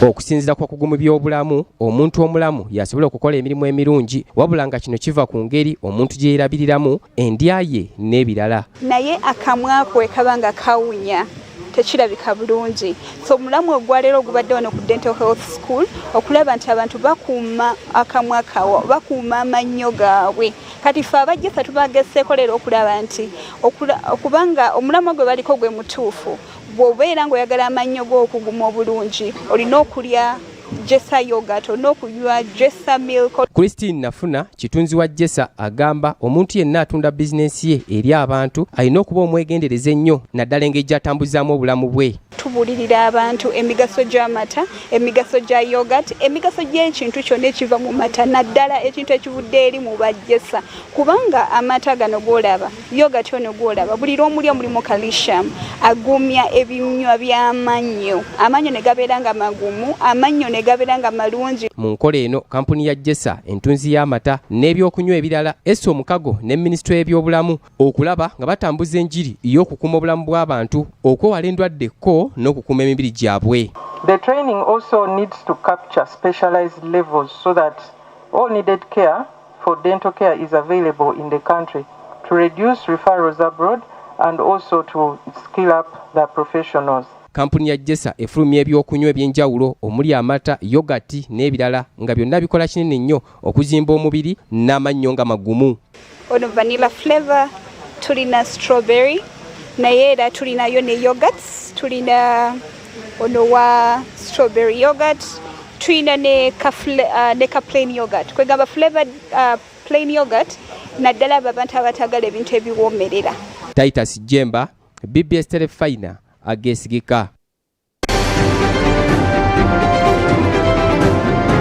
Okusinziira kwa kugumu by'obulamu, omuntu omulamu yasobola okukola emirimu emirungi wabula nga kino kiva ku ngeri omuntu gye yeerabiriramu endya ye n'ebirala. Naye akamwa kwe kaba nga kawunya tekirabika bulungi. So omulamu ogwaleero ogubadde wano ku Dental Health School okulaba nti abantu bakuuma akamwa kawo, bakuuma amannyo gaabwe. Kati ffe abajjesa tubagezeeko leero okulaba nti okubanga omulamu gwe baliko gwe mutuufu, bw'obeera ng'oyagala amannyo go okuguma obulungi olina okulya Jesa yogurt, olina okunywa Jesa milk. Christine Nafuna, kitunzi wa Jesa, agamba omuntu yenna atunda bizinensi ye eri abantu alina okuba omwegendereza ennyo naddala engeri gy'atambuzaamu obulamu bwe. Tubulirira abantu emigaso gy'amata, emigaso gya yogurt, emigaso gy'ekintu kyonna ekiva mu mata, naddala ekintu ekivudde eri mu bajjesa. Kubanga amata gano gw'olaba, yogurt ono gw'olaba, buli lw'omulya mulimu calcium, agumya ebinywa by'amannyo. Amannyo ne gabeera nga magumu, amannyo ne gabeera nga malungi. Mu nkola eno, kampuni ya Jesa, entunzi y'amata n'ebyokunywa ebirala, essa omukago ne minisitule y'ebyobulamu okulaba nga batambuza enjiri y'okukuuma obulamu bw'abantu, okwewala endwadde ko n'okukuuma emibiri gyabwe. The training also needs to capture specialized levels so that all needed care for dental care is available in the country to reduce referrals abroad and also to skill up the professionals. Kampuni ya Jesa efulumya ebyokunywa eby'enjawulo omuli amata, yogati n'ebirala nga byonna bikola kinene nnyo okuzimba omubiri n'amannyo nga magumu. Ono vanilla flavor, tulina strawberry, naye era tulinayo ne yogurts, tulina ono wa strawberry yogurt, tulina ne ka plain yogurt. Kwegamba flavored plain yogurt naddala abantu abatagala ebintu ebiwoomerera. Titus Jemba, BBS Telefina, agesigika.